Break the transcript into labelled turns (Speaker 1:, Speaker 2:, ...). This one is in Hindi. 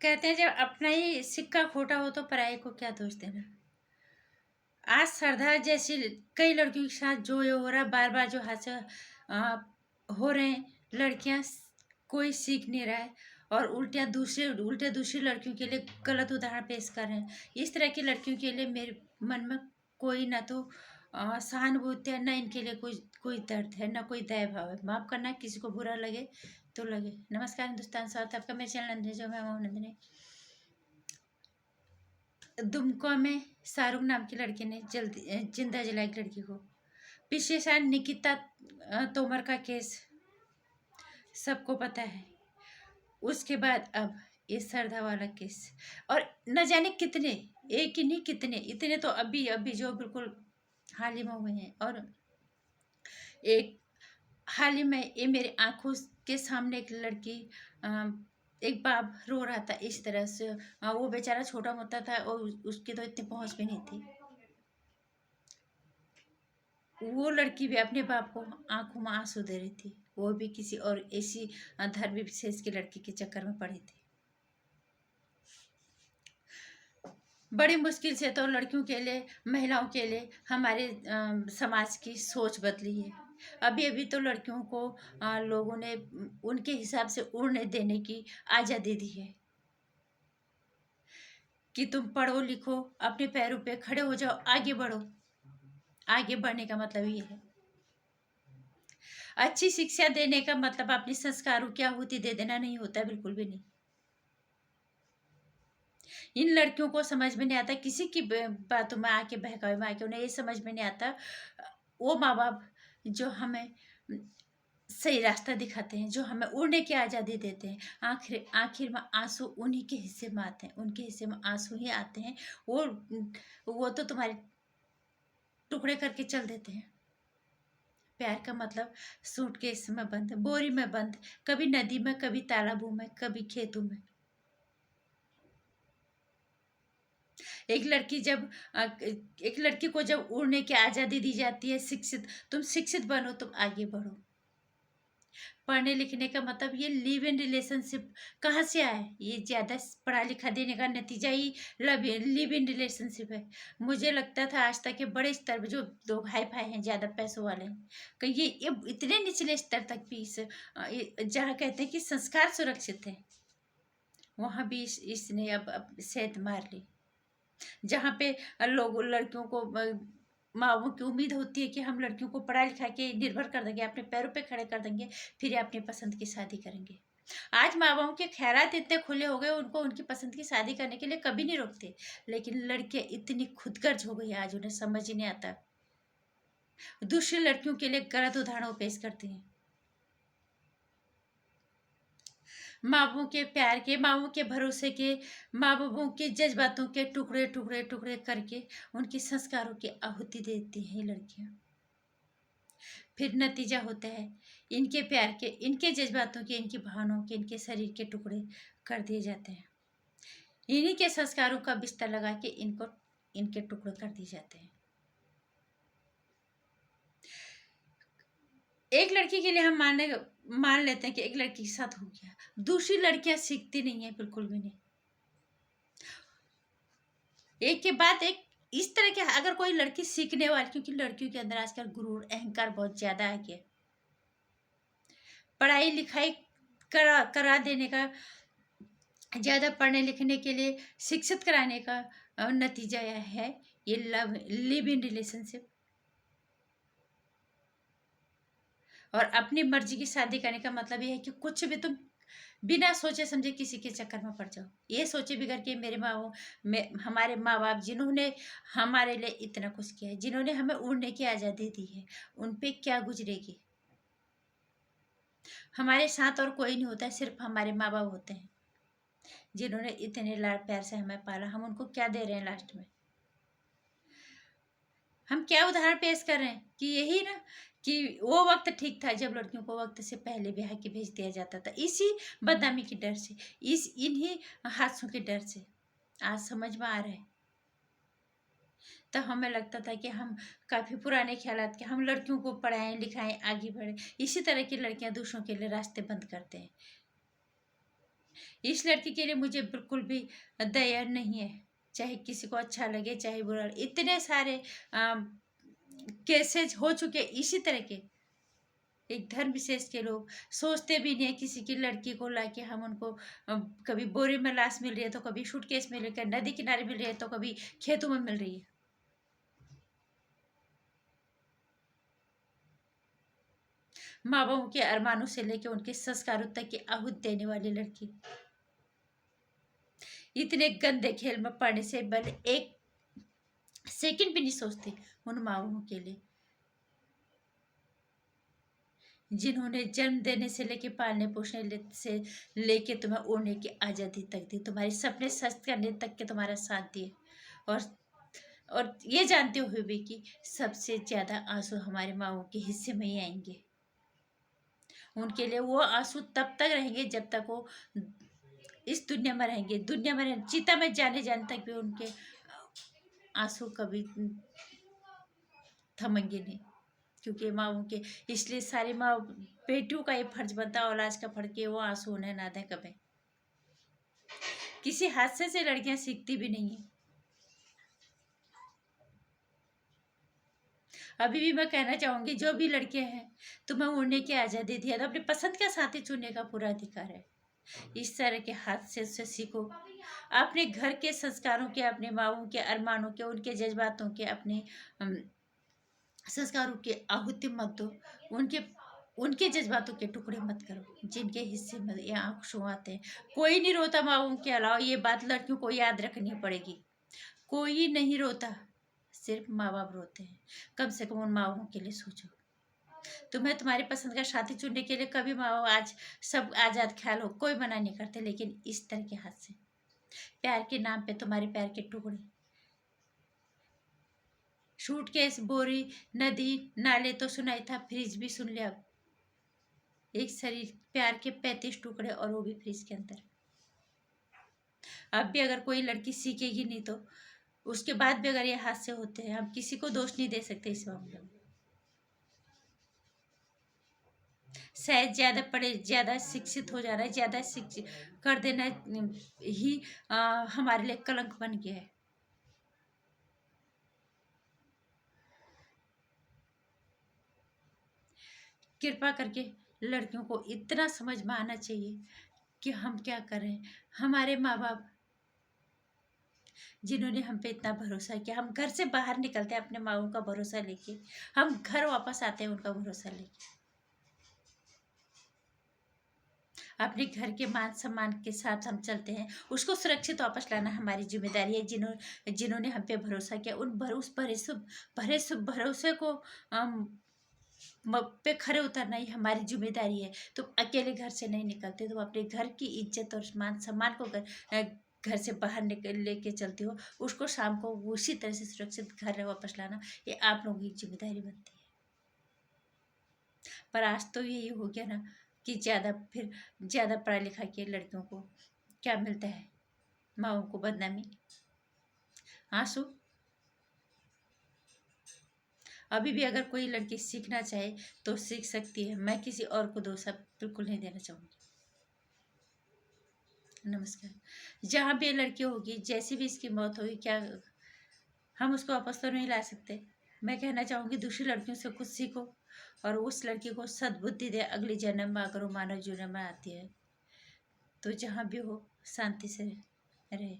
Speaker 1: कहते हैं जब अपना ही सिक्का खोटा हो तो पराये को क्या दोष देना। आज श्रद्धा जैसी कई लड़कियों के साथ जो ये हो रहा है, बार बार जो हादसा आ, हो रहे हैं, लड़कियां कोई सीख नहीं रहा है और उल्टे दूसरी लड़कियों के लिए गलत उदाहरण पेश कर रहे हैं। इस तरह की लड़कियों के लिए मेरे मन में कोई ना तो सहानुभूति है, ना इनके लिए कोई कोई दर्द है, ना कोई दया भाव है। माफ़ करना, किसी को बुरा लगे तो लगे। नमस्कार हिंदुस्तान साउथ, आपका मेरे चैनल नंदिनी जो मैं नंदिनी। दुमका में शाहरुख नाम की लड़की ने जिंदा जलाई एक लड़की को। पिछले साल निकिता तोमर का केस सबको पता है। उसके बाद अब ये श्रद्धा वाला केस, और न जाने कितने, एक ही नहीं कितने, इतने तो अभी अभी जो बिल्कुल हाल ही में हुए हैं। और एक हाल ही में ये मेरे आंखों के सामने एक लड़की, एक बाप रो रहा था इस तरह से। वो बेचारा छोटा मोटा था और उसकी तो इतनी पहुंच भी नहीं थी। वो लड़की भी अपने बाप को आंखों में आंसू दे रही थी। वो भी किसी और ऐसी धर्म विशेष की लड़की के चक्कर में पड़ी थी। बड़ी मुश्किल से तो लड़कियों के लिए, महिलाओं के लिए हमारे समाज की सोच बदली है। अभी अभी तो लड़कियों को लोगों ने उनके हिसाब से उड़ने देने की आज़ादी दी है कि तुम पढ़ो लिखो, अपने पैरों पे खड़े हो जाओ, आगे बढ़ो। आगे बढ़ने का मतलब ये है। अच्छी शिक्षा देने का मतलब अपने संस्कारों की आहुति दे देना नहीं होता, बिल्कुल भी नहीं। इन लड़कियों को समझ में नहीं आता, किसी की बातों में आके बहकावे में आके उन्हें ये समझ में नहीं आता। वो माँ बाप जो हमें सही रास्ता दिखाते हैं, जो हमें उड़ने की आज़ादी देते हैं, आखिर आखिर में आंसू उन्हीं के हिस्से में आते हैं, उनके हिस्से में आंसू ही आते हैं। वो तो तुम्हारे टुकड़े करके चल देते हैं। प्यार का मतलब सूटकेस में बंद, बोरी में बंद, कभी नदी में, कभी तालाबों में, कभी खेतों में। एक लड़की को जब उड़ने की आज़ादी दी जाती है, तुम शिक्षित बनो, तुम आगे बढ़ो। पढ़ने लिखने का मतलब ये लिव इन रिलेशनशिप कहाँ से आया है? ये ज़्यादा पढ़ा लिखा देने का नतीजा ही लिव इन रिलेशनशिप है। मुझे लगता था आज तक के बड़े स्तर पर जो लोग हाई फाई हैं, ज़्यादा पैसों वाले हैं, कि ये इतने निचले स्तर तक भी जहाँ कहते हैं कि संस्कार सुरक्षित है, वहाँ भी इसने अब सेहत मार ली। जहाँ पे लोग लड़कियों को, माँ बापों की उम्मीद होती है कि हम लड़कियों को पढ़ा लिखा के निर्भर कर देंगे, अपने पैरों पे खड़े कर देंगे, फिर अपनी पसंद की शादी करेंगे। आज माँ बापों के ख्यालात इतने खुले हो गए, उनको उनकी पसंद की शादी करने के लिए कभी नहीं रोकते। लेकिन लड़कियां इतनी खुदगर्ज हो गई आज, उन्हें समझ ही नहीं आता। दूसरी लड़कियों के लिए गलत उदाहरण पेश करती हैं। माँ बापों के प्यार के, माँ बापों के भरोसे के, माँ बापों के जज्बातों के टुकड़े टुकड़े टुकड़े करके उनके संस्कारों की आहुति देती हैं लड़कियां। फिर नतीजा होता है इनके प्यार के, इनके जज्बातों के, इनकी भावनाओं के, इनके शरीर के टुकड़े कर दिए जाते हैं। इन्हीं के संस्कारों का बिस्तर लगा के इनके टुकड़े कर दिए जाते हैं। एक लड़की के लिए हम मान लेते हैं कि एक लड़की के साथ हो गया, दूसरी लड़कियां सीखती नहीं है, बिल्कुल भी नहीं। एक के बाद एक इस तरह के, अगर कोई लड़की सीखने वाली, क्योंकि लड़कियों के अंदर आजकल गुरूर, अहंकार बहुत ज्यादा आ गया। पढ़ाई लिखाई करा देने का, ज्यादा पढ़ने लिखने के लिए शिक्षित कराने का नतीजा यह है, ये लिव इन रिलेशनशिप और अपनी मर्जी की शादी करने का मतलब ये है कि कुछ भी तुम बिना सोचे समझे किसी के चक्कर में पड़ जाओ। ये सोचे बिगड़ के हमारे माँ बाप जिन्होंने हमारे लिए इतना कुछ किया है, जिन्होंने हमें उड़ने की आज़ादी दी है, उन पे क्या गुजरेगी। हमारे साथ और कोई नहीं होता है, सिर्फ हमारे माँ बाप होते हैं, जिन्होंने इतने लाड प्यार से हमें पाला। हम उनको क्या दे रहे हैं लास्ट में? हम क्या उदाहरण पेश कर रहे हैं कि यही ना, कि वो वक्त ठीक था जब लड़कियों को वक्त से पहले ब्याह के भेज दिया जाता था, इसी बदनामी के डर से, इन्हीं हादसों के डर से। आज समझ में आ रहा है। तब हमें लगता था कि हम काफ़ी पुराने ख्यालात के, हम लड़कियों को पढ़ाएं लिखाएं, आगे बढ़ें। इसी तरह की लड़कियां दूसरों के लिए रास्ते बंद करते हैं। इस लड़की के लिए मुझे बिल्कुल भी दया नहीं है, चाहे किसी को अच्छा लगे चाहे बुरा लगे। इतने सारे केसेस हो चुके इसी तरह के। एक धर्म विशेष के लोग सोचते भी नहीं है किसी की लड़की को लाके हम उनको कभी बोरे में लाश मिल रही है तो कभी सूटकेस में लेकर नदी किनारे मिल रही है तो कभी खेतों में मिल रही है। माँ बापों के अरमानों से लेके उनके संस्कारों तक की आहुति देने वाली लड़की इतने गंदे खेल में पड़ने से पहले एक सेकंड भी नहीं सोचती उन माँ बापों के लिए, जिन्होंने जन्म देने से लेके पालने पोषने से लेके तुम्हें उड़ने की आज़ादी तक दी, तुम्हारे सपने सच करने तक के तुम्हारा साथ दिए। और और ये जानते हुए भी कि सबसे ज्यादा आंसू हमारे माओ के हिस्से में ही आएंगे। उनके लिए वो आंसू तब तक रहेंगे जब तक वो इस दुनिया में रहेंगे। दुनिया में रहेंगे, चिता में जाने जाने तक भी उनके आंसू कभी थमेंगे नहीं, क्योंकि माओ के इसलिए सारी माँ बेटियों का ये फर्ज बनता है, औलाद का फर्ज के वो आंसू उन्हें ना दें कभी। किसी हादसे से लड़कियां सीखती भी नहीं है। अभी भी मैं कहना चाहूंगी जो भी लड़के हैं तुम्हें उड़ने की आज़ादी दी है तो अपनी पसंद का साथी चुनने का पूरा अधिकार है। इस तरह के हादसे से सीखो, अपने घर के संस्कारों के, अपने माओ के अरमानों के, उनके जज्बातों के, अपने संस्कारों के आहुति मत दो। उनके उनके जज्बातों के टुकड़े मत करो जिनके हिस्से में ये आंसू आते हैं। कोई नहीं रोता माओ के अलावा, ये बात लड़कियों को याद रखनी पड़ेगी। कोई नहीं रोता, सिर्फ माँ बाप रोते हैं। कम से कम उन माँ बापों के लिए सोचो। तुम्हें तुम्हारी पसंद का साथी चुनने के लिए कभी माँ बाप आज सब आजाद ख्याल हो, कोई मना नहीं करते, लेकिन इस तरह के हाथ से प्यार के नाम पे तुम्हारे प्यार के टुकड़े, सूटकेस, बोरी, नदी नाले तो सुनाई था, फ्रिज भी सुन लिया। अब एक शरीर प्यार के 35 टुकड़े और वो भी फ्रिज के अंदर। अब भी अगर कोई लड़की सीखेगी नहीं तो उसके बाद भी अगर ये हादसे होते हैं, हम किसी को दोष नहीं दे सकते इस मामले में। शायद ज्यादा पढ़े, ज्यादा शिक्षित हो जाना, ज्यादा शिक्षित कर देना ही हमारे लिए कलंक बन गया है। कृपा करके लड़कियों को इतना समझ में आना चाहिए कि हम क्या कर रहे हैं। हमारे माँ बाप जिन्होंने हम पे इतना भरोसा किया, हम घर से बाहर निकलते हैं अपने माँ बाप का भरोसा लेके, हम घर वापस आते हैं उनका भरोसा लेके। अपने घर के मान सम्मान के साथ हम चलते हैं, उसको सुरक्षित वापस लाना हमारी जिम्मेदारी है। जिन्होंने हम पे भरोसा किया, उन भरोसे को पे खरे उतरना ही हमारी जिम्मेदारी है। तुम अकेले घर से नहीं निकलते, तुम अपने घर की इज्जत और मान सम्मान को घर से बाहर निकल लेके चलते हो, उसको शाम को उसी तरह से सुरक्षित घर वापस लाना ये आप लोगों की जिम्मेदारी बनती है। पर आज तो यही हो गया ना कि ज़्यादा पढ़ा लिखा के लड़कियों को क्या मिलता है, माओ को बदनामी, आंसू। अभी भी अगर कोई लड़की सीखना चाहे तो सीख सकती है, मैं किसी और को दोष बिल्कुल नहीं देना चाहूँगी। नमस्कार। जहाँ भी ये लड़की होगी, जैसी भी इसकी मौत होगी, क्या हम उसको वापस तो नहीं ला सकते। मैं कहना चाहूँगी दूसरी लड़कियों से कुछ सीखो और उस लड़की को सद्बुद्धि दे। अगले जन्म में अगर वो मानव जन्म में आती है तो जहाँ भी हो शांति से रहे।